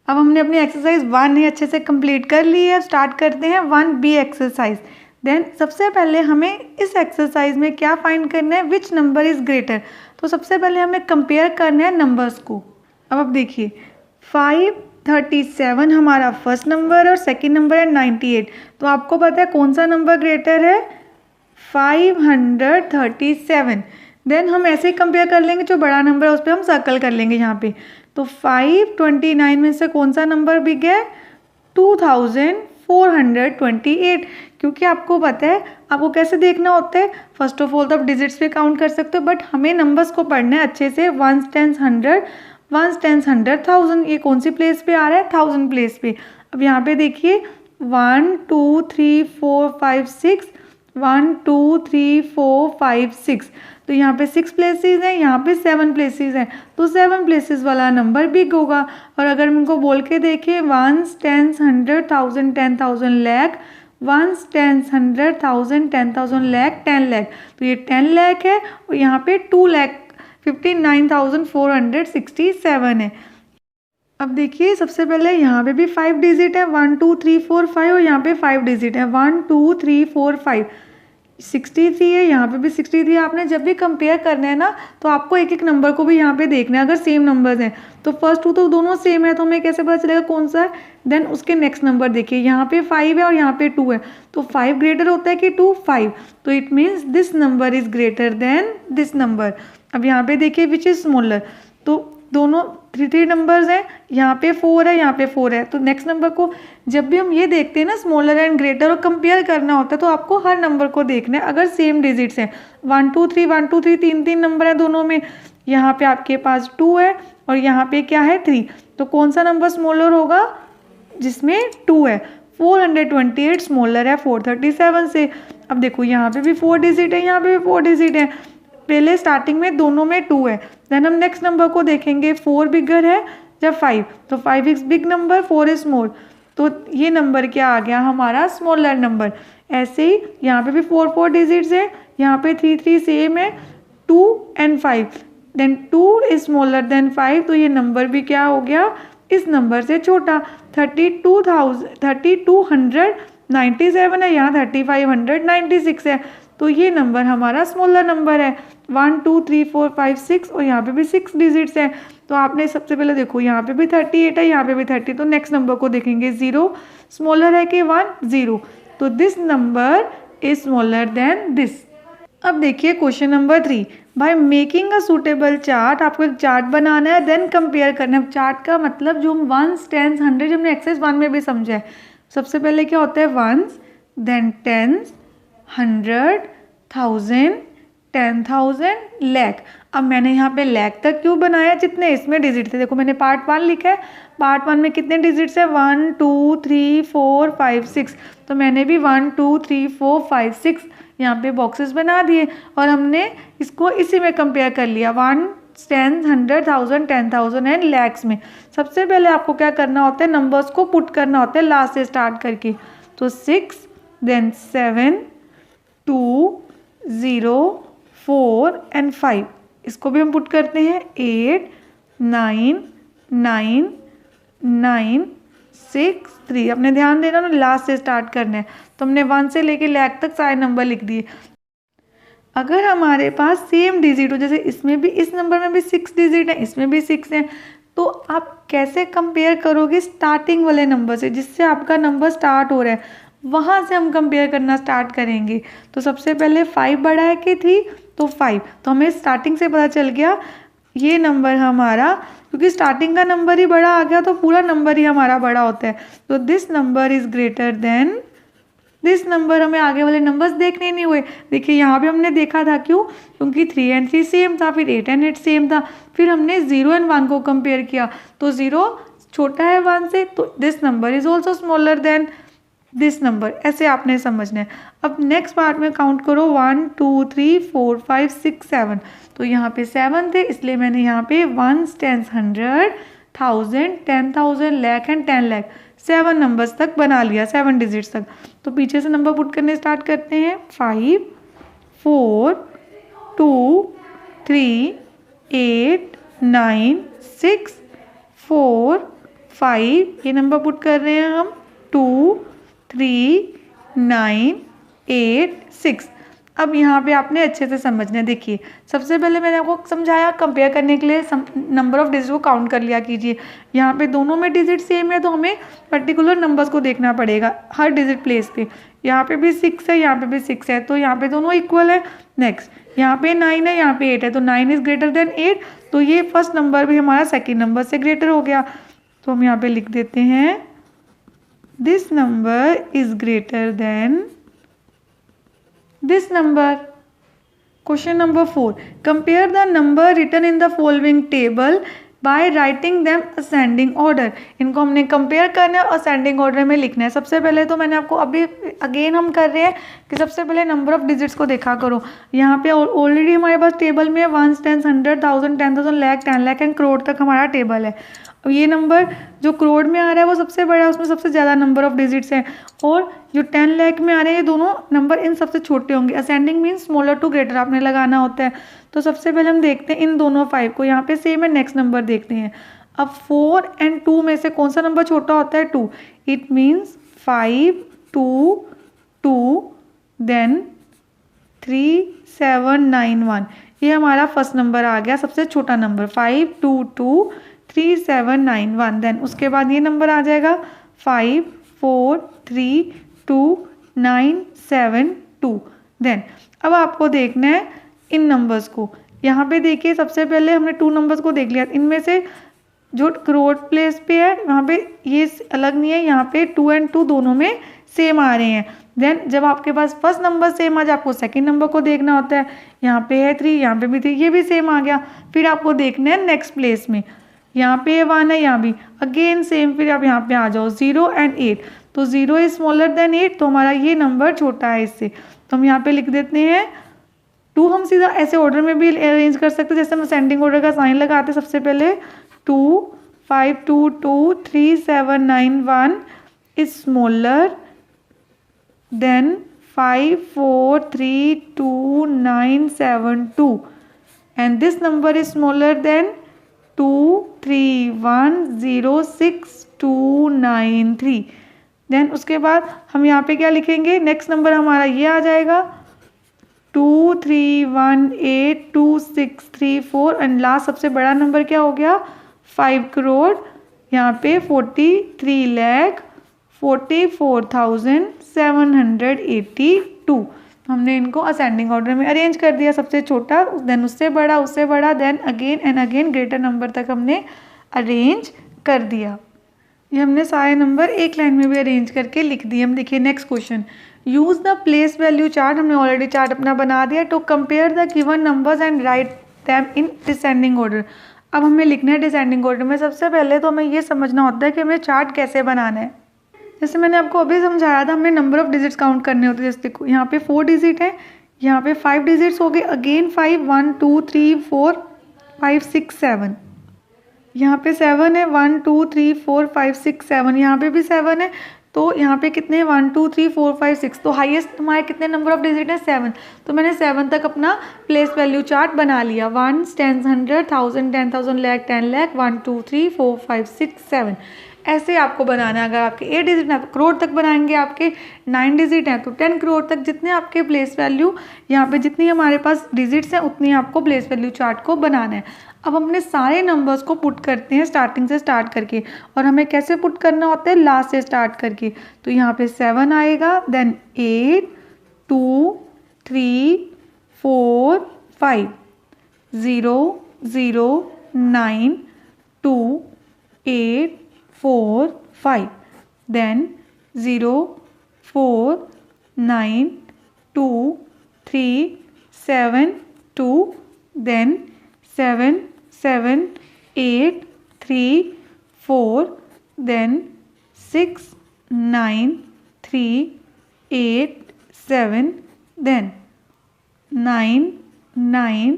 अब हमने अपनी एक्सरसाइज 1 ही अच्छे से कंप्लीट कर ली है। स्टार्ट करते हैं 1B एक्सरसाइज। देन सबसे पहले हमें इस एक्सरसाइज में क्या फाइंड करना है, विच नंबर इज ग्रेटर। तो सबसे पहले हमें कंपेयर करना है नंबर्स को। अब देखिए 537 हमारा फर्स्ट नंबर और सेकंड नंबर है 98। तो आपको पता है कौन सा नंबर ग्रेटर है, 537। देन हम ऐसे ही कंपेयर कर लेंगे, जो बड़ा नंबर है उस पर हम सर्कल कर लेंगे यहाँ पे। तो 529 में से कौन सा नंबर बिग है, 2428। क्योंकि आपको पता है आपको कैसे देखना होता है, फर्स्ट ऑफ ऑल तो आप डिजिट्स पे काउंट कर सकते हो, बट हमें नंबर्स को पढ़ना है अच्छे से। 1s 10s 100, 1s 10s 100, 1000, ये कौन सी प्लेस पे आ रहा है, 1000 प्लेस पे। अब यहाँ पे देखिए 1 2 3 4 5 6, 1 2 3 4 5 6। तो यहाँ पे 6 प्लेसेस हैं, यहाँ पे 7 प्लेसेस हैं, तो 7 प्लेसेस वाला नंबर बिग होगा। और अगर हम इनको बोल के देखें 1s 10s 100 1000 10,000 lakh, 1s 10s 100 1000 10,000 lakh 10 lakh, तो ये 10 लाख है। और यहाँ पे 2,59,467 है। अब देखिए सबसे पहले यहाँ पे भी 5 डिजिट है, 1 2 3 4 5, और यहाँ पे 5 डिजिट है, 1 2 3 4 5, 63 है, यहाँ पे भी 63। आपने जब भी कंपेयर करना है ना, तो आपको एक एक नंबर को भी यहाँ पे देखना है। अगर सेम नंबर्स हैं तो फर्स्ट टू तो दोनों सेम है, तो हमें कैसे पता चलेगा कौन सा है। देन उसके नेक्स्ट नंबर देखिए, यहाँ पे 5 है और यहाँ पे 2 है, तो 5 ग्रेटर होता है कि 2, 5। तो it means this number is greater then this number. अब यहाँ पे देखिए विच इज स्मॉलर, तो दोनों 3 नंबर्स हैं, यहाँ पे 4 है, यहाँ पे 4 है। तो नेक्स्ट नंबर को जब भी हम ये देखते हैं ना स्मॉलर एंड ग्रेटर और कंपेयर करना होता है, तो आपको हर नंबर को देखना है अगर सेम डिजिट्स हैं। 1 2 3 1 2 3, 3 नंबर है दोनों में। यहाँ पे आपके पास 2 है और यहाँ पे क्या है 3, तो कौन सा नंबर स्मॉलर होगा, जिसमें 2 है। 428 स्मॉलर है 437 से। अब देखो यहाँ पे भी 4 डिजिट है, यहाँ पे भी 4 डिजिट है। पहले स्टार्टिंग में दोनों में 2 है। देन हम नेक्स्ट नंबर को देखेंगे, 4 बिगर है जब 5, तो 5 is big number, 4 is small, तो ये नंबर क्या आ गया हमारा, स्मॉलर नंबर। ऐसे ही यहाँ पे भी 4 डिजिट्स है, यहाँ पे 3 सेम है, 2 and 5। Then 2 is smaller than 5, तो ये नंबर भी क्या हो गया, इस नंबर से छोटा। 3297 है, यहाँ 3596 है, तो ये नंबर हमारा स्मॉलर नंबर है। 1 2 3 4 5 6, और यहाँ पे भी 6 डिजिट्स हैं। तो आपने सबसे पहले देखो यहाँ पे भी 38 है, यहाँ पे भी 30, तो नेक्स्ट नंबर को देखेंगे 0, स्मॉलर है कि 1, 0, तो this number is smaller then this. अब देखिए question number 3, by making a suitable chart. आपको एक चार्ट बनाना है, देन कंपेयर करना है। चार्ट का मतलब जो हम 1s 10s 100 जो हमने एक्सरसाइज 1 में भी समझा है। सबसे पहले क्या होता है 1s, देन 10s, 100, 1000, 10,000, लाख। अब मैंने यहाँ पे लाख तक क्यों बनाया, जितने इसमें डिजिट थे। देखो मैंने पार्ट 1 लिखा है, पार्ट 1 में कितने डिजिट्स है, 1 2 3 4 5 6, तो मैंने भी 1 2 3 4 5 6 यहाँ पे बॉक्सेस बना दिए, और हमने इसको इसी में कंपेयर कर लिया 1 10 100 1000 10,000 एंड लैक्स में। सबसे पहले आपको क्या करना होता है, नंबर्स को पुट करना होता है लास्ट से स्टार्ट करके। तो 6, देन 7 2 0 4 एंड 5, इसको भी हम पुट करते हैं 8 9 9 9 6 3। अपने ध्यान देना ना, लास्ट से स्टार्ट करना है। तो हमने 1 से लेके लाख तक सारे नंबर लिख दिए। अगर हमारे पास सेम डिजिट हो, जैसे इसमें भी, इस नंबर में भी 6 डिजिट है, इसमें भी 6 है, तो आप कैसे कंपेयर करोगे स्टार्टिंग वाले नंबर से, जिससे आपका नंबर स्टार्ट हो रहा है, वहाँ से हम कंपेयर करना स्टार्ट करेंगे। तो सबसे पहले 5 बड़ा है कि 3, तो 5, तो हमें स्टार्टिंग से पता चल गया ये नंबर हमारा, क्योंकि स्टार्टिंग का नंबर ही बड़ा आ गया तो पूरा नंबर ही हमारा बड़ा होता है। तो this number is greater then this number. हमें आगे वाले नंबर्स देखने नहीं हुए। देखिए यहाँ पे हमने देखा था, क्यों, क्योंकि 3 एंड 3 सेम था, फिर 8 एंड 8 सेम था, फिर हमने 0 एंड 1 को कंपेयर किया, तो 0 छोटा है 1 से, तो this number is also smaller than this number. ऐसे आपने समझना है। अब नेक्स्ट पार्ट में काउंट करो 1 2 3 4 5 6 7, तो यहाँ पे 7 थे, इसलिए मैंने यहाँ पे 1s 10s 100 1000 10,000 lakh and 10 lakh 7 numbers तक बना लिया, 7 डिजिट्स तक। तो पीछे से नंबर पुट करने स्टार्ट करते हैं, 5 4 2 3 8 9 6 4 5, ये नंबर पुट कर रहे हैं हम, 2 3 9 8 6। अब यहाँ पे आपने अच्छे से समझना है। देखिए सबसे पहले मैंने आपको समझाया कंपेयर करने के लिए नंबर ऑफ डिजिट को काउंट कर लिया कीजिए। यहाँ पे दोनों में डिजिट सेम है तो हमें पर्टिकुलर नंबर्स को देखना पड़ेगा हर डिजिट प्लेस पे। यहाँ पे भी 6 है, यहाँ पे भी 6 है, तो यहाँ पे दोनों इक्वल है। नेक्स्ट यहाँ पे 9 है, यहाँ पे 8 है, तो 9 इज़ ग्रेटर देन 8, तो ये फर्स्ट नंबर भी हमारा सेकेंड नंबर से ग्रेटर हो गया। तो हम यहाँ पे लिख देते हैं this number is greater then this number। Question number 4, compare the number written in the following table by writing them ascending order। इनको हमने कंपेयर करना है और असेंडिंग ऑर्डर में लिखना है। सबसे पहले तो मैंने आपको अभी अगेन हम कर रहे हैं कि सबसे पहले नंबर ऑफ डिजिट्स को देखा करो। यहाँ पे ऑलरेडी हमारे पास टेबल में 1, 10, 100, 1000, 10,000, लाख, 10 लाख एंड करोड़ तक हमारा टेबल है। अब ये नंबर जो करोड़ में आ रहा है वो सबसे बड़ा है, उसमें सबसे ज़्यादा नंबर ऑफ डिजिट्स हैं, और जो 10 लाख में आ रहे हैं ये दोनों नंबर इन सबसे छोटे होंगे। Ascending means smaller to greater आपने लगाना होता है। तो सबसे पहले हम देखते हैं इन दोनों 5 को, यहाँ पे सेम है। नेक्स्ट नंबर देखते हैं। अब 4 एंड 2 में से कौन सा नंबर छोटा होता है? 2। इट मीन्स 5 2 2 देन 3 7 9 1, ये हमारा फर्स्ट नंबर आ गया, सबसे छोटा नंबर 5 2 2 3 7 9 1। देन उसके बाद ये नंबर आ जाएगा 5 4 3 2 9 7 2। देन अब आपको देखना है इन नंबर्स को। यहाँ पे देखिए सबसे पहले हमने 2 नंबर्स को देख लिया, इनमें से जो करोड़ प्लेस पे है वहाँ पे ये अलग नहीं है, यहाँ पे 2 एंड 2 दोनों में सेम आ रहे हैं। देन जब आपके पास फर्स्ट नंबर सेम आ जाए आपको सेकंड नंबर को देखना होता है। यहाँ पे है 3, यहाँ पे भी 3, ये भी सेम आ गया। फिर आपको देखना है नेक्स्ट प्लेस में, यहाँ पे 1 है, यहाँ भी अगेन सेम। फिर आप यहाँ पे आ जाओ 0 एंड 8, तो 0 इज स्मॉलर देन 8, तो हमारा ये नंबर छोटा है इससे, तो हम यहाँ पे लिख देते हैं 2। हम सीधा ऐसे ऑर्डर में भी अरेंज कर सकते हैं, जैसे हम असेंडिंग ऑर्डर का साइन लगाते हैं। सबसे पहले 2 5 2 2 3 7 9 1 is smaller than 5 4 3 2 9 7 2 and this number is smaller than 2 3 1 0 6 2 9 3। Then उसके बाद हम यहाँ पे क्या लिखेंगे, नेक्स्ट नंबर हमारा ये आ जाएगा 2 3 1 8 2 6 3 4 एंड लास्ट सबसे बड़ा नंबर क्या हो गया 5 करोड़, यहाँ पे 43 लाख 44,782। हमने इनको असेंडिंग ऑर्डर में अरेंज कर दिया, सबसे छोटा देन उससे बड़ा then again and again greater number तक हमने अरेंज कर दिया। ये हमने सारे नंबर एक लाइन में भी अरेंज करके लिख दिए। हम देखिए next question, use the place value chart. हमने ऑलरेडी चार्ट अपना बना दिया। To compare the given numbers and write them in descending order. अब हमें लिखना है डिसेंडिंग ऑर्डर में। सबसे पहले तो हमें ये समझना होता है कि हमें चार्ट कैसे बनाना है। जैसे मैंने आपको अभी समझाया था, हमें नंबर ऑफ डिजिट्स काउंट करने होते हैं। जैसे देखो यहाँ पे 4 डिजिट है, यहाँ पे 5 डिजिट्स हो गए, अगेन 5 1 2 3 4 5 6 7, यहाँ पे 7 है 1 2 3 4 5 6 7, यहाँ पे भी 7 है, तो यहाँ पे कितने 1 2 3 4 5 6, तो हाईएस्ट हमारे कितने नंबर ऑफ डिजिट है 7। तो मैंने 7 तक अपना प्लेस वैल्यू चार्ट बना लिया। 1 10 100 1000 10,000 लाख 10 लाख 1 2 3 4 5 6 7, ऐसे आपको बनाना है। अगर आपके 8 डिजिट हैं तो करोड़ तक बनाएंगे, आपके 9 डिजिट हैं तो 10 करोड़ तक। जितने आपके प्लेस वैल्यू यहाँ पे जितनी हमारे पास डिजिट्स हैं उतनी आपको प्लेस वैल्यू चार्ट को बनाना है। अब हमने सारे नंबर्स को पुट करते हैं स्टार्टिंग से स्टार्ट करके, और हमें कैसे पुट करना होता है लास्ट से स्टार्ट करके। तो यहाँ पे 7 आएगा, then 8 2 3 4 5 0 0 9 2 8 4 5, then 0 4 9 2 3 7 2, then 7 7 8 3 4, then 6 9 3 8 7, then 9 9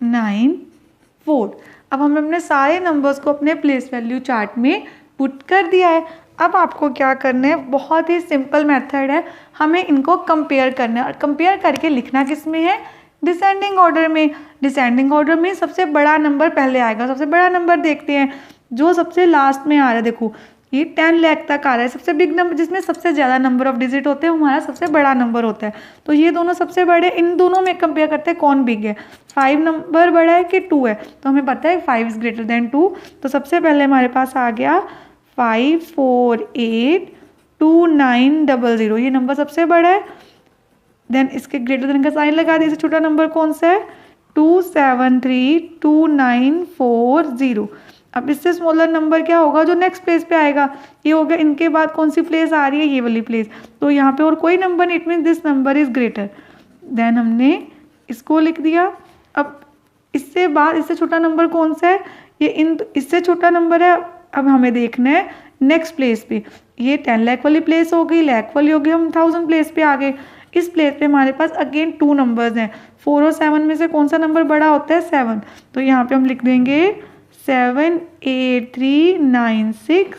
9 4। अब हमने अपने सारे नंबर्स को अपने प्लेस वैल्यू चार्ट में पुट कर दिया है। अब आपको क्या करना है, बहुत ही सिंपल मेथड है, हमें इनको कंपेयर करना है। और कंपेयर करके लिखना किस में है, डिसेंडिंग ऑर्डर में। डिसेंडिंग ऑर्डर में सबसे बड़ा नंबर पहले आएगा। सबसे बड़ा नंबर देखते हैं, जो सबसे लास्ट में आ रहा है, देखो ये 10 लाख तक आ रहा है। सबसे बिग नंबर जिसमें सबसे ज़्यादा नंबर ऑफ डिजिट होते हैं हमारा सबसे बड़ा नंबर होता है। तो ये दोनों सबसे बड़े, इन दोनों में कंपेयर करते हैं कौन बिग है, 5 नंबर बड़ा है कि 2 है। तो हमें पता है 5 इज ग्रेटर देन 2। तो सबसे पहले हमारे पास आ गया 548290, ये नंबर सबसे बड़ा है। देन इसके ग्रेटर देन का साइन लगा दिया। छोटा नंबर कौन सा है, 273294 अब इससे स्मॉलर नंबर क्या होगा जो नेक्स्ट प्लेस पे आएगा, ये हो गया। इनके बाद कौन सी प्लेस आ रही है, ये वाली प्लेस। तो यहाँ पे और कोई नंबर नहीं, it mean this number is greater. Then हमने इसको लिख दिया। अब इससे बाद इससे छोटा नंबर कौन सा है, ये इससे छोटा नंबर है। अब हमें देखना है नेक्स्ट प्लेस पे, ये 10 लाख वाली प्लेस हो गई, लाख वाली हो गई, हम 1000 प्लेस पे आ गए। इस प्लेस पे हमारे पास अगेन 2 नंबर्स हैं। 4 और 7 में से कौन सा नंबर बड़ा होता है, 7। तो यहाँ पे हम लिख देंगे 78396।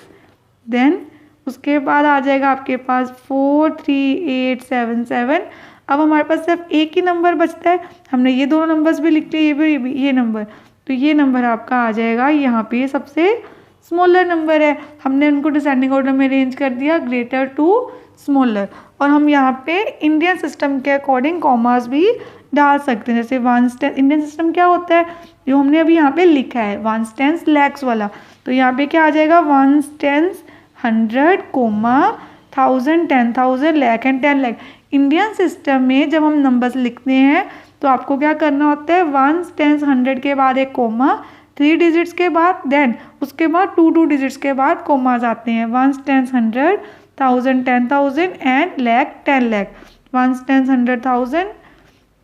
देन उसके बाद आ जाएगा आपके पास 43877। अब हमारे पास सिर्फ एक ही नंबर बचता है। हमने ये दोनों नंबर्स भी लिख लिए, ये भी ये नंबर। तो ये नंबर आपका आ जाएगा यहाँ पे सबसे स्मॉलर नंबर है। हमने उनको डिसेंडिंग ऑर्डर में अरेंज कर दिया, ग्रेटर टू स्मॉलर। और हम यहाँ पे इंडियन सिस्टम के अकॉर्डिंग कॉमास भी डाल सकते हैं। जैसे 1 टेंस, इंडियन सिस्टम क्या होता है जो हमने अभी यहाँ पे लिखा है 1 टेंस लैक्स वाला। तो यहाँ पे क्या आ जाएगा 1 tens 100, 1000, 10,000, lakh and 10 lakh. Indian system में जब हम नंबर्स लिखते हैं तो आपको क्या करना होता है, 1 टेंस 100 के बाद एक कोमा, 3 डिजिट्स के बाद, देन उसके बाद 2 डिजिट्स के बाद कोमास आते हैं। 1 tens 100, 1000, 10,000 and lakh 10 lakh. 1 tens 100,000,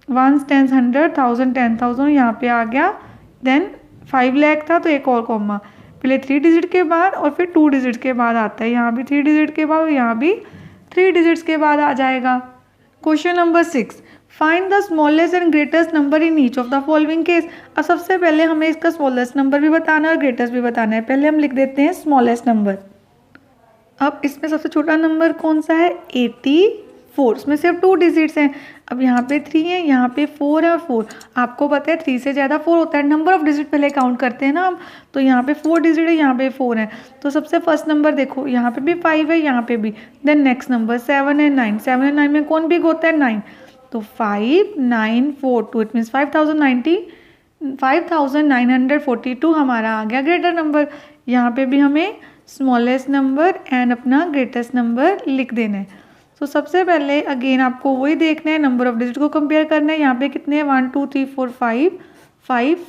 1 tens 100, 1000, 10,000 यहाँ पे आ गया। देन 5 लाख था तो एक और कॉमा, पहले 3 डिजिट के बाद और फिर 2 डिजिट के बाद आता है। यहाँ भी 3 डिजिट के बाद और यहाँ भी 3 डिजिट्स के बाद आ जाएगा। Question number 6, find the smallest and greatest number in each of the following case. अब सबसे पहले हमें इसका स्मॉलेस्ट नंबर भी बताना है और ग्रेटेस्ट भी बताना है। पहले हम लिख देते हैं स्मॉलेस्ट नंबर। अब इसमें सबसे छोटा नंबर कौन सा है, 84। इसमें सिर्फ 2 डिजिट्स हैं। अब यहाँ पे 3 है, यहाँ पे 4 है और 4। आपको पता है 3 से ज़्यादा 4 होता है। नंबर ऑफ डिजिट पहले काउंट करते हैं ना हम। तो यहाँ पे 4 डिजिट है, यहाँ पे 4 है। तो सबसे फर्स्ट नंबर देखो, यहाँ पे भी 5 है, यहाँ पे भी। देन नेक्स्ट नंबर 7 है, 9। 7 और 9 में कौन बिग होता है, 9। तो 5942, इट मीन्स 5942 हमारा आ गया ग्रेटर नंबर। यहाँ पे भी हमें स्मॉलेस्ट नंबर एंड अपना ग्रेटेस्ट नंबर लिख देना है। तो सबसे पहले अगेन आपको वही देखना है, नंबर ऑफ डिजिट को कंपेयर करना है। यहाँ पे कितने हैं, 1 2 3 4 5,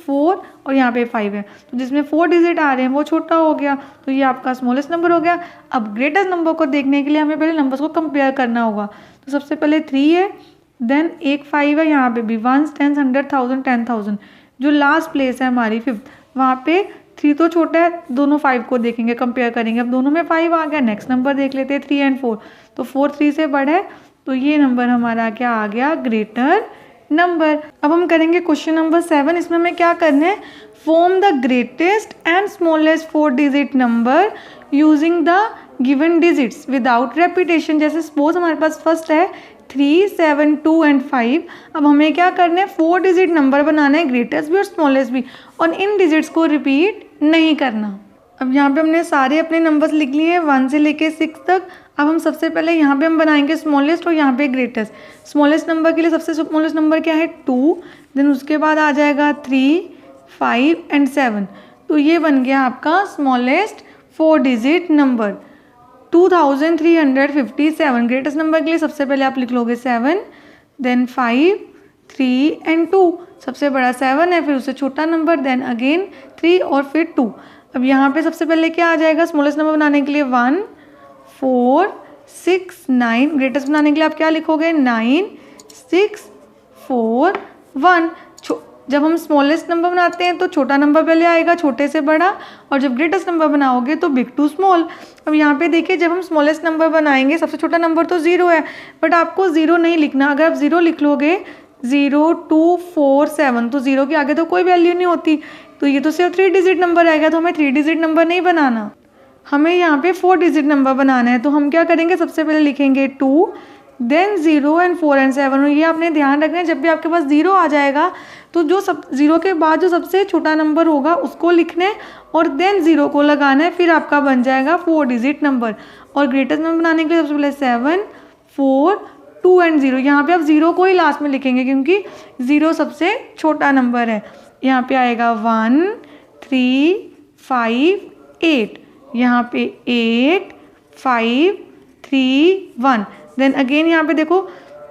4 और यहाँ पे 5 है। तो जिसमें 4 डिजिट आ रहे हैं वो छोटा हो गया, तो ये आपका स्मॉलेस्ट नंबर हो गया। अब ग्रेटेस्ट नंबर को देखने के लिए हमें पहले नंबर्स को कंपेयर करना होगा। तो सबसे पहले 3 है, देन एक 5 है, यहाँ पे भी 1 10 100 1000 10,000। जो लास्ट प्लेस है हमारी 5th, वहाँ पे 3 तो छोटा है, दोनों 5 को देखेंगे, कंपेयर करेंगे। अब दोनों में 5 आ गया, नेक्स्ट नंबर देख लेते हैं 3 एंड 4। तो 4 3 से बड़ा है, तो ये नंबर हमारा क्या आ गया, ग्रेटर नंबर। अब हम करेंगे क्वेश्चन नंबर 7। इसमें हमें क्या करना है, form the greatest and smallest 4 digit number using the given digits without repetition. जैसे सपोज हमारे पास फर्स्ट है 3 7 2 एंड 5। अब हमें क्या करना है, 4 डिजिट नंबर बनाना है, ग्रेटेस्ट भी और स्मॉलेस्ट भी, और इन डिजिट्स को रिपीट नहीं करना। अब यहाँ पे हमने सारे अपने नंबर्स लिख लिए हैं 1 से लेके 6 तक। अब हम सबसे पहले यहाँ पे हम बनाएंगे स्मॉलेस्ट और यहाँ पे ग्रेटेस्ट। स्मॉलेस्ट नंबर के लिए सबसे स्मॉलेस्ट नंबर क्या है, 2। देन उसके बाद आ जाएगा 3 5 एंड 7। तो ये बन गया आपका smallest 4 digit number 2357। Greatest number के लिए सबसे पहले आप लिख लोगे 7, देन 5 3 एंड 2। सबसे बड़ा 7 है, फिर उससे छोटा नंबर, देन अगेन 3 और फिर 2। अब यहाँ पे सबसे पहले क्या आ जाएगा, स्मॉलेस्ट नंबर बनाने के लिए 1 4 6 9। ग्रेटेस्ट बनाने के लिए आप क्या लिखोगे, 9 6 4 1। जब हम स्मॉलेस्ट नंबर बनाते हैं तो छोटा नंबर पहले आएगा, छोटे से बड़ा, और जब ग्रेटेस्ट नंबर बनाओगे तो बिग टू स्मॉल। अब यहाँ पे देखिए, जब हम स्मॉलेस्ट नंबर बनाएंगे सबसे छोटा नंबर तो 0 है, बट आपको 0 नहीं लिखना। अगर आप 0 लिख लोगे 0 2 4 7, तो 0 के आगे तो कोई वैल्यू नहीं होती, तो ये तो सिर्फ 3 डिजिट नंबर आएगा। तो हमें 3 डिजिट नंबर नहीं बनाना, हमें यहाँ पे 4 डिजिट नंबर बनाना है। तो हम क्या करेंगे, सबसे पहले लिखेंगे 2, देन 0 एंड 4 एंड 7। और ये आपने ध्यान रखना है, जब भी आपके पास 0 आ जाएगा तो जो 0 के बाद जो सबसे छोटा नंबर होगा उसको लिखना है और देन 0 को लगाना है, फिर आपका बन जाएगा 4 डिजिट नंबर। और ग्रेटेस्ट नंबर बनाने के लिए सबसे पहले 7, 4, 2 एंड 0। यहाँ पे आप 0 को ही लास्ट में लिखेंगे क्योंकि 0 सबसे छोटा नंबर है। यहाँ पे आएगा 1, 3, 5, 8। यहाँ पे 8, 5, 3, 1। देन अगेन यहाँ पे देखो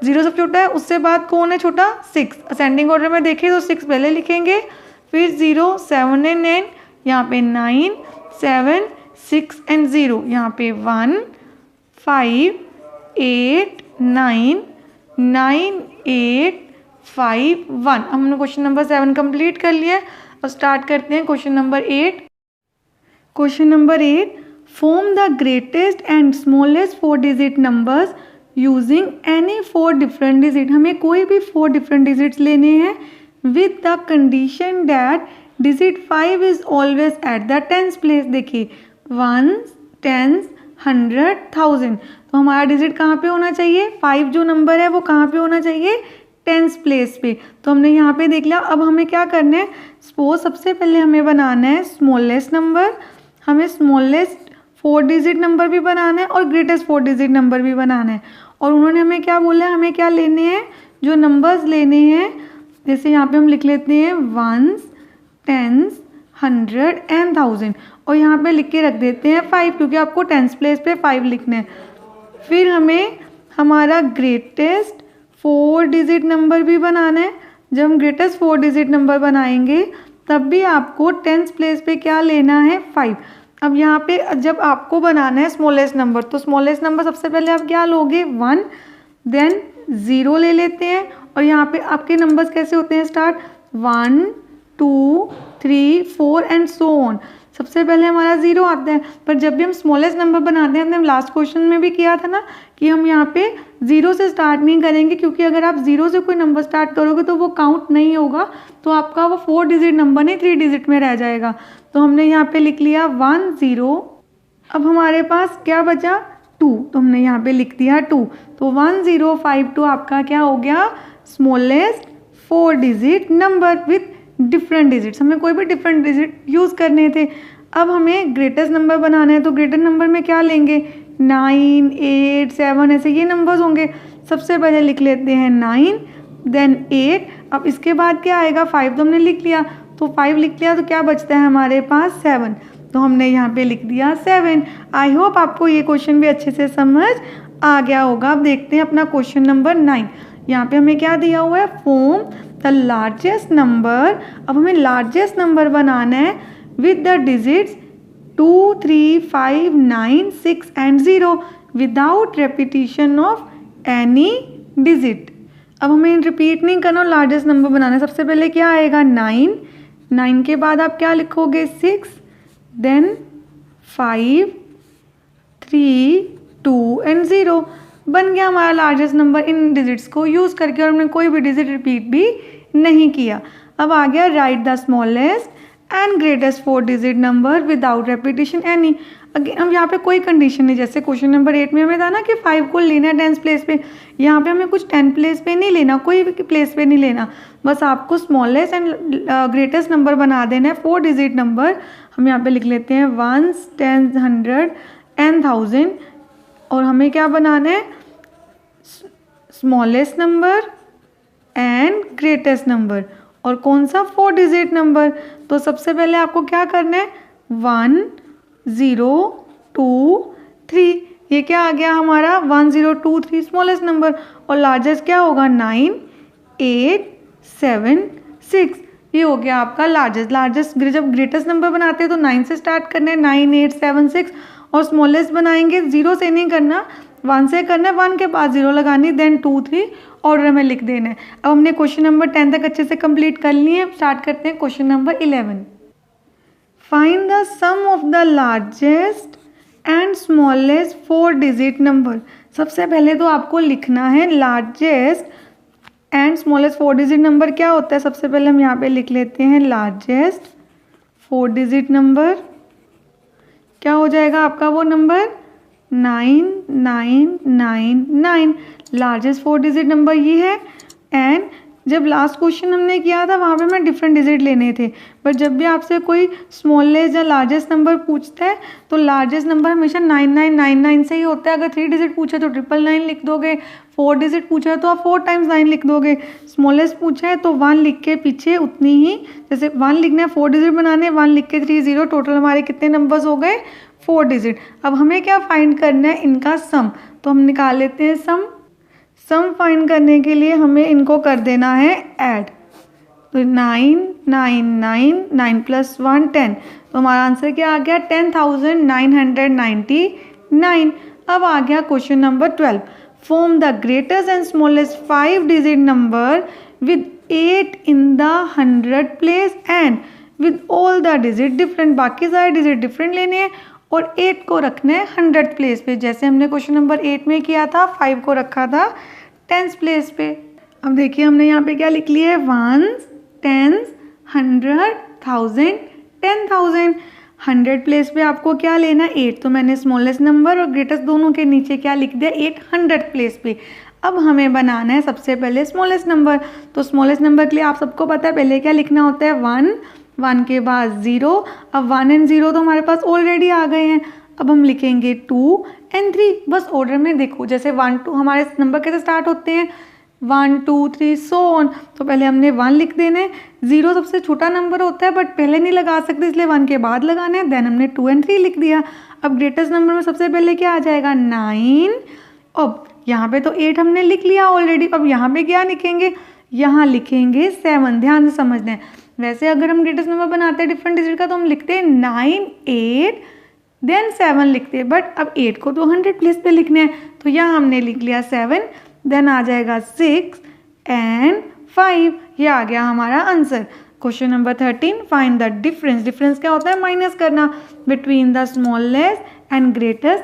0 सबसे छोटा है, उससे बाद कौन है छोटा? 6। असेंडिंग ऑर्डर में देखें तो 6 पहले लिखेंगे, फिर 0, 7 एंड 9। यहाँ पे 9, 7, 6 एंड 0। यहाँ पे 1, 5, 8, 9, 9, 8, 5, 1। हमने क्वेश्चन नंबर 7 कंप्लीट कर लिया है। और स्टार्ट करते हैं question number 8। Question number 8, form the greatest and smallest 4 digit numbers using any 4 different digit. हमें कोई भी 4 डिफरेंट डिजिट्स लेने हैं with the condition that digit 5 is always at the 10th place. देखिए 1, 10, 100, 1000। तो हमारा डिजिट कहाँ पे होना चाहिए? 5 जो नंबर है वो कहाँ पे होना चाहिए? 10th प्लेस पे। तो हमने यहाँ पे देख लिया। अब हमें क्या करना है? सपोज सबसे पहले हमें बनाना है स्मॉलेस्ट नंबर, हमें स्मॉलेस्ट 4 डिजिट नंबर भी बनाना है और ग्रेटेस्ट 4 डिजिट नंबर भी बनाना है। और उन्होंने हमें क्या बोला है? हमें क्या लेने हैं? जो नंबर्स लेने हैं, जैसे यहाँ पे हम लिख लेते हैं 1s, 10s, 100 एंड 1000। और यहाँ पे लिख के रख देते हैं 5 क्योंकि आपको 10th प्लेस पे 5 लिखना है। फिर हमें हमारा ग्रेटेस्ट 4 डिजिट नंबर भी बनाना है। जब हम ग्रेटेस्ट 4 डिजिट नंबर बनाएंगे तब भी आपको 10th प्लेस पे क्या लेना है? 5। अब यहाँ पे जब आपको बनाना है स्मॉलेस्ट नंबर, तो स्मॉलेस्ट नंबर सबसे पहले आप क्या लोगे? 1, देन 0 ले लेते हैं। और यहाँ पे आपके नंबर्स कैसे होते हैं स्टार्ट? 1, 2, 3, 4 and so on. सबसे पहले हमारा 0 आता है, पर जब भी हम स्मॉलेस्ट नंबर बनाते हैं, हमने लास्ट क्वेश्चन में भी किया था ना कि हम यहाँ पे 0 से स्टार्ट नहीं करेंगे, क्योंकि अगर आप 0 से कोई नंबर स्टार्ट करोगे तो वो काउंट नहीं होगा, तो आपका वो 4 डिजिट नंबर नहीं 3 डिजिट में रह जाएगा। तो हमने यहाँ पे लिख लिया 1, 0। अब हमारे पास क्या बचा? 2। तो हमने यहाँ पे लिख दिया 2। तो 1, 0, 5, 2 आपका क्या हो गया? Smallest 4 digit number with different digits. हमें कोई भी डिफरेंट डिजिट यूज़ करने थे। अब हमें ग्रेटेस्ट नंबर बनाना है, तो ग्रेटेस्ट नंबर में क्या लेंगे? 9, 8, 7 ऐसे ये नंबर्स होंगे। सबसे पहले लिख लेते हैं 9, देन 8। अब इसके बाद क्या आएगा? 5 तो हमने लिख लिया, तो 5 लिख लिया तो क्या बचता है हमारे पास? 7। तो हमने यहाँ पे लिख दिया 7। आई होप आपको ये क्वेश्चन भी अच्छे से समझ आ गया होगा। अब देखते हैं अपना क्वेश्चन नंबर 9। यहाँ पे हमें क्या दिया हुआ है? Form the largest number. अब हमें लार्जेस्ट नंबर बनाना है with the digits 2, 3, 5, 9, 6 and 0 without repetition of any digit. अब हमें रिपीट नहीं करना, लार्जेस्ट नंबर बनाना है। सबसे पहले क्या आएगा? 9। 9 के बाद आप क्या लिखोगे? 6, देन 5, 3, 2 एंड 0। बन गया हमारा लार्जेस्ट नंबर इन डिजिट्स को यूज़ करके, और हमने कोई भी डिजिट रिपीट भी नहीं किया। अब आ गया right the smallest and greatest 4 digit number without repetition any. Again अब यहाँ पे कोई कंडीशन नहीं, जैसे क्वेश्चन नंबर 8 में हमें था ना कि 5 को लेना है 10th प्लेस पे। यहाँ पे हमें कुछ 10th प्लेस पे नहीं लेना, कोई भी प्लेस पे नहीं लेना, बस आपको स्मॉलेस्ट एंड ग्रेटेस्ट नंबर बना देना है 4 डिजिट नंबर। हम यहाँ पे लिख लेते हैं 1s, 10s, 100 एंड 1000। और हमें क्या बनाना है? Smallest number and greatest number. और कौन सा? 4 डिजिट नंबर। तो सबसे पहले आपको क्या करना है? 1, 0, 2, 3। ये क्या आ गया हमारा? 1, 0, 2, 3 स्मॉलेस्ट नंबर। और लार्जेस्ट क्या होगा? 9, 8, 7, 6। ये हो गया आपका लार्जेस्ट। जब ग्रेटेस्ट नंबर बनाते हैं तो 9 से स्टार्ट करना है, 9, 8, 7, 6। और स्मॉलेस्ट बनाएंगे 0 से नहीं करना, 1 से करना है, 1 के बाद 0 लगानी, देन 2, 3 ऑर्डर में लिख देना है। अब हमने क्वेश्चन नंबर 10 तक अच्छे से कंप्लीट कर लिए हैं। स्टार्ट करते हैं question number 11। Find the sum of the largest and smallest 4 digit number. सबसे पहले तो आपको लिखना है largest and smallest 4 digit number क्या होता है। सबसे पहले हम यहाँ पे लिख लेते हैं लार्जेस्ट 4 डिजिट नंबर। क्या हो जाएगा आपका वो नंबर? 9999। लार्जेस्ट 4 डिजिट नंबर ये है। एंड जब लास्ट क्वेश्चन हमने किया था वहाँ पे मैं डिफरेंट डिजिट लेने थे, बट जब भी आपसे कोई स्मॉलेस्ट या लार्जेस्ट नंबर पूछता है तो लार्जेस्ट नंबर हमेशा 9999 से ही होता है। अगर 3 डिजिट पूछा तो 999 लिख दोगे, 4 डिजिट पूछा है तो आप 4 टाइम्स 9 लिख दोगे, स्मॉलेस्ट पूछा है तो 1 लिख के पीछे उतनी ही, जैसे 1 लिखना है 4 डिजिट बनाने, 1 लिख के 30, टोटल हमारे कितने नंबर्स हो गए 4 डिजिट। अब हमें क्या फाइंड करना है, इनका सम, तो हम निकाल लेते हैं सम फाइंड करने के लिए हमें इनको कर देना है ऐड। तो 9 प्लस 1 10, तो हमारा आंसर क्या आ गया 10,999। अब आ गया question number 12। Form the greatest and smallest 5 digit number with 8 in the 100 place and with all the digit different. बाकी सारे डिजिट डिफरेंट लेने हैं और 8 को रखना है 100 प्लेस पे, जैसे हमने क्वेश्चन नंबर 8 में किया था, 5 को रखा था 10th प्लेस पे। अब देखिए हमने यहाँ पे क्या लिख लिया है, 1s, 10s, 100, 1000, 10,000। 100 प्लेस पे आपको क्या लेना है 8, तो मैंने स्मॉलेस्ट नंबर और ग्रेटेस्ट दोनों के नीचे क्या लिख दिया 800 प्लेस पे। अब हमें बनाना है सबसे पहले स्मॉलेस्ट नंबर, तो स्मॉलेस्ट नंबर के लिए आप सबको पता है पहले क्या लिखना होता है 1 के बाद 0। अब 1 और 0 तो हमारे पास ऑलरेडी आ गए हैं, अब हम लिखेंगे 2 और 3, बस ऑर्डर में देखो, जैसे 1 2 हमारे नंबर कैसे स्टार्ट होते हैं 1 2 3 सो ऑन, तो पहले हमने 1 लिख देना है। 0 सबसे छोटा नंबर होता है बट पहले नहीं लगा सकते इसलिए 1 के बाद लगाना है, देन हमने 2 और 3 लिख दिया। अब ग्रेटेस्ट नंबर में सबसे पहले क्या आ जाएगा 9। अब यहाँ पे तो 8 हमने लिख लिया ऑलरेडी, अब यहाँ पे क्या लिखेंगे, यहाँ लिखेंगे 7। ध्यान से समझना है, वैसे अगर हम ग्रेटेस्ट नंबर बनाते हैं डिफरेंट डिजिट का तो हम लिखते हैं 9 8 देन 7 लिखते हैं, बट अब 8 को तो 100 प्लेस पे लिखना है तो यहाँ हमने लिख लिया 7, देन आ जाएगा 6 एंड 5। ये आ गया हमारा answer. Question number 13, find the difference. Difference क्या होता है, माइनस करना, between the smallest and greatest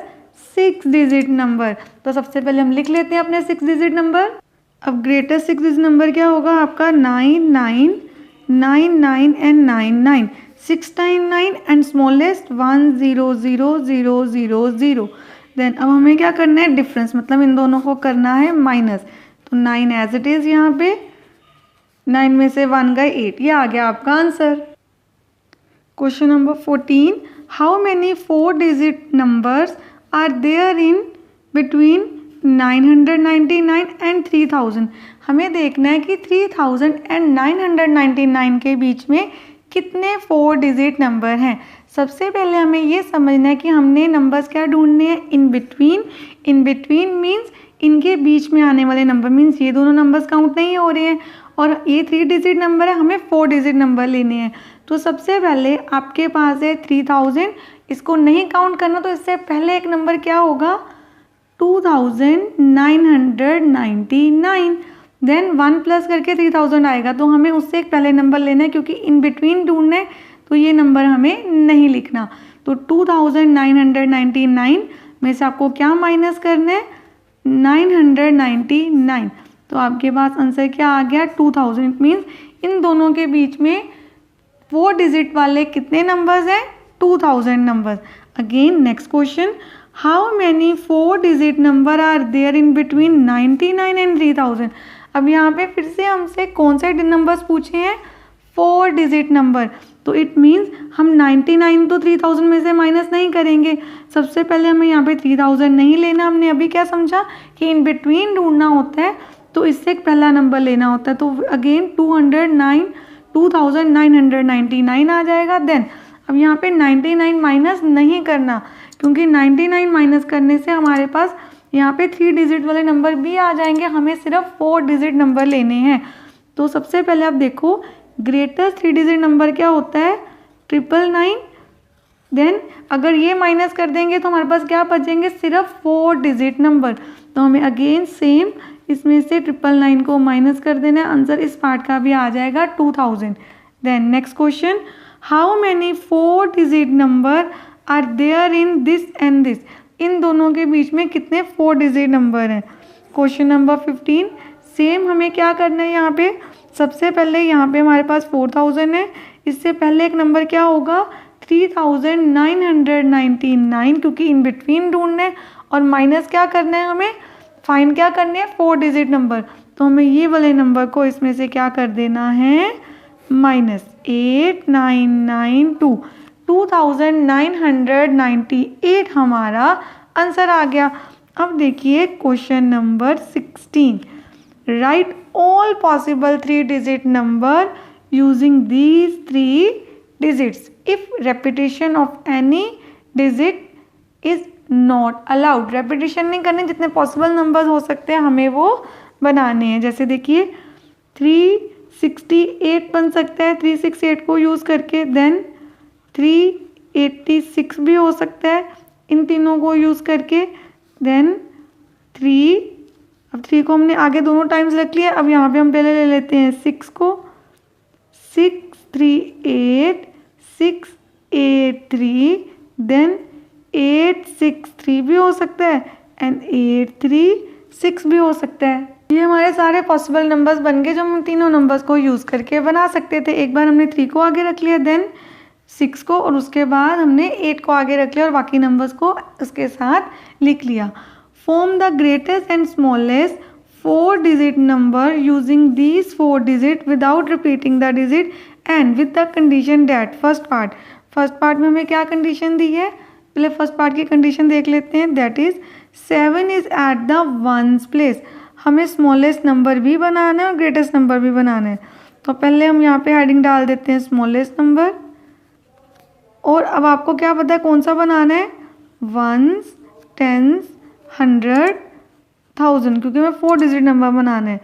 6 digit number. तो सबसे पहले हम लिख लेते हैं अपने 6 डिजिट नंबर। अब ग्रेटेस्ट 6 डिजिट नंबर क्या होगा आपका 9999 एंड 99, 699 एंड स्मॉलेस्ट 100000। देन अब हमें क्या करना है डिफरेंस, मतलब इन दोनों को करना है माइनस, तो 9 एज इट इज़, यहाँ पे 9 में से 1 गए 8, ये आ गया आपका answer. Question number 14, how many 4 digit numbers are there in between 999 and 3000। हमें देखना है कि 3000 एंड 999 के बीच में कितने 4 डिजिट नंबर हैं। सबसे पहले हमें ये समझना है कि हमने नंबर्स क्या ढूंढने हैं, in between. In between means इनके बीच में आने वाले नंबर, मीन्स ये दोनों नंबर्स काउंट नहीं हो रहे हैं और ये 3 डिजिट नंबर है, हमें 4 डिजिट नंबर लेने हैं। तो सबसे पहले आपके पास है 3000, इसको नहीं काउंट करना तो इससे पहले एक नंबर क्या होगा 2999, देन 1 प्लस करके 3000 आएगा, तो हमें उससे एक पहले नंबर लेना है क्योंकि इन बिटवीन ढूंढना है तो ये नंबर हमें नहीं लिखना। तो 2999 में से आपको क्या माइनस करना है 999, तो आपके पास आंसर क्या आ गया 2000। मीन्स इन दोनों के बीच में 4 डिजिट वाले कितने नंबर्स हैं 2000 numbers. Again next question, how many 4 digit number are there in between 99 and 3000। अब यहाँ पे फिर से हमसे कौन से नंबर्स पूछे हैं 4 डिजिट नंबर, तो इट मीन्स हम 99 तो 3000 में से माइनस नहीं करेंगे। सबसे पहले हमें यहाँ पे 3000 नहीं लेना, हमने अभी क्या समझा कि इन बिटवीन ढूंढना होता है तो इससे एक पहला नंबर लेना होता है, तो अगेन 2999 आ जाएगा। देन अब यहाँ पे 99 माइनस नहीं करना क्योंकि 99 माइनस करने से हमारे पास यहाँ पे 3 डिजिट वाले नंबर भी आ जाएंगे, हमें सिर्फ 4 डिजिट नंबर लेने हैं। तो सबसे पहले आप देखो ग्रेटेस्ट 3 डिजिट नंबर क्या होता है 999, देन अगर ये माइनस कर देंगे तो हमारे पास क्या बचेंगे सिर्फ 4 डिजिट नंबर, तो हमें अगेन सेम इसमें से 999 को माइनस कर देना है, आंसर इस पार्ट का भी आ जाएगा 2000। Then next question, how many 4 digit number are there in this and this. इन दोनों के बीच में कितने 4 डिजिट नंबर हैं। क्वेश्चन नंबर 15, सेम हमें क्या करना है यहाँ पे, सबसे पहले यहाँ पे हमारे पास 4000 है, इससे पहले एक नंबर क्या होगा 3999, क्योंकि इन बिटवीन ढूंढना है और माइनस क्या करना है, हमें फाइंड क्या करने हैं, 4 डिजिट नंबर। तो हमें ये वाले नंबर को इसमें से क्या कर देना है, -8992, 2998 हमारा आंसर आ गया। अब देखिए question number 16, right all possible 3 digit number using these 3 digits if repetition of any digit is not allowed. Repetition नहीं करने, जितने पॉसिबल नंबर्स हो सकते हैं हमें वो बनाने हैं। जैसे देखिए 368 बन सकता है 368 को यूज़ करके, देन 386 भी हो सकता है इन तीनों को यूज़ करके, देन 3, अब 3 को हमने आगे दोनों टाइम्स रख लिया। अब यहाँ पे हम पहले ले लेते हैं 6 को, 638 683, देन 863 भी हो सकता है एंड 836 भी हो सकता है। ये हमारे सारे पॉसिबल नंबर्स बन गए जो हम तीनों नंबर्स को यूज़ करके बना सकते थे। एक बार हमने 3 को आगे रख लिया, देन 6 को, और उसके बाद हमने 8 को आगे रख लिया और बाकी नंबर्स को उसके साथ लिख लिया। Form the greatest and smallest 4 digit number using these 4 digit without repeating the digit and with the condition that. First part में हमें क्या कंडीशन दी है, पहले फर्स्ट पार्ट की कंडीशन देख लेते हैं, that is 7 is at the ones place. हमें स्मॉलेस्ट नंबर भी बनाना है और ग्रेटेस्ट नंबर भी बनाना है। तो पहले हम यहाँ पे हेडिंग डाल देते हैं स्मॉलेस्ट नंबर, और अब आपको क्या पता है कौन सा बनाना है, वंस, टेंस, 100, 1000, क्योंकि हमें 4 डिजिट नंबर बनाना है।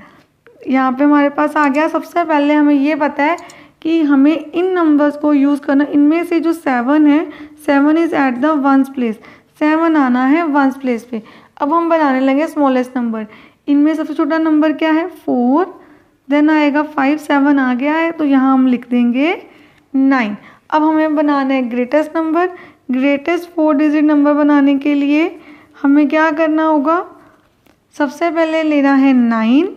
यहाँ पे हमारे पास आ गया। सबसे पहले हमें ये पता है कि हमें इन नंबर्स को यूज़ करना, इनमें से जो 7 है, 7 is at the ones place, 7 आना है वंस प्लेस पे। अब हम बनाने लगे स्मॉलेस्ट नंबर। इनमें सबसे छोटा नंबर क्या है, 4, देन आएगा 5, 7 आ गया है तो यहाँ हम लिख देंगे 9। अब हमें बनाना है greatest number. Greatest 4 digit number बनाने के लिए हमें क्या करना होगा, सबसे पहले लेना है 9,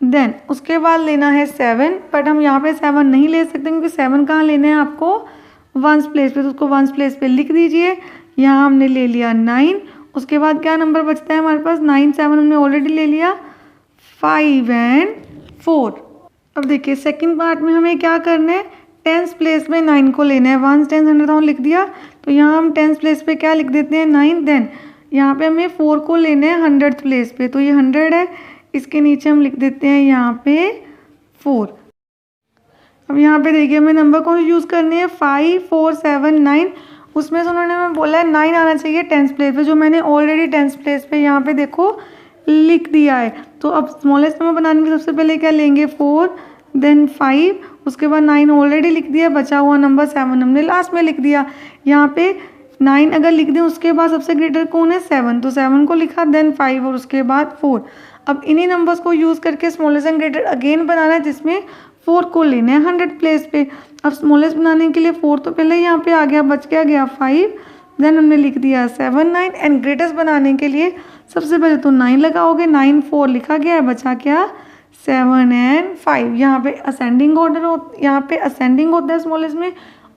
देन उसके बाद लेना है 7, बट हम यहाँ पे 7 नहीं ले सकते क्योंकि 7 कहाँ लेना है आपको, वंस प्लेस पे, तो उसको वंस प्लेस पे लिख दीजिए। यहाँ हमने ले लिया 9, उसके बाद क्या नंबर बचता है हमारे पास, 9, 7 हमने ऑलरेडी ले लिया, 5 एंड 4। अब देखिए सेकंड पार्ट में हमें क्या करना है, टेंस प्लेस में 9 को लेना है। 1 10 100 लिख दिया, तो यहाँ हम टेंस प्लेस पे क्या लिख देते हैं, 9। देन यहाँ पे हमें 4 को लेना है 100th प्लेस पे, तो ये 100 है, इसके नीचे हम लिख देते हैं यहाँ पे 4। अब यहाँ पे देखिए हमें नंबर कौन यूज़ करने हैं, 5 4 7 9। उसमें से उन्होंने हमें बोला है 9 आना चाहिए टेंस प्लेस पे, जो मैंने ऑलरेडी टेंस प्लेस पे यहाँ पे देखो लिख दिया है। तो अब स्मॉलेस्ट नंबर बनाने के सबसे पहले क्या लेंगे, 4, देन 5, उसके बाद 9 ऑलरेडी लिख दिया, बचा हुआ नंबर 7 हमने लास्ट में लिख दिया। यहाँ पे 9 अगर लिख दें उसके बाद सबसे ग्रेटर कौन है, 7, तो 7 को लिखा, देन 5 और उसके बाद 4। अब इन्हीं नंबर्स को यूज़ करके स्मॉलेस्ट एंड ग्रेटर अगेन बनाना है, जिसमें 4 को लेना है 100 प्लेस पे। अब स्मॉलेस्ट बनाने के लिए 4 तो पहले यहाँ पे आ गया, बच गया 5, देन हमने लिख दिया 7 9, एंड ग्रेटेस्ट बनाने के लिए सबसे पहले तो 9 लगाओगे, 9 4 लिखा गया है, बचा क्या 7 एंड 5। यहाँ पे असेंडिंग ऑर्डर यहाँ पे असेंडिंग होता है स्मॉलेस्ट में,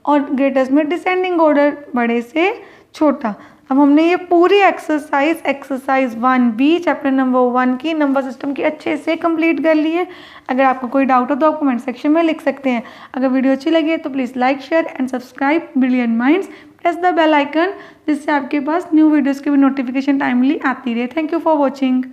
और ग्रेटेस्ट में डिसेंडिंग ऑर्डर, बड़े से छोटा। अब हमने ये पूरी एक्सरसाइज 1B चैप्टर नंबर 1 की नंबर सिस्टम की अच्छे से कंप्लीट कर ली है। अगर आपको कोई डाउट हो तो आप कमेंट सेक्शन में लिख सकते हैं। अगर वीडियो अच्छी लगी है तो please like share and subscribe brilliant minds, press the bell icon, जिससे आपके पास न्यू वीडियोज़ की भी नोटिफिकेशन टाइमली आती रहे। Thank you for watching.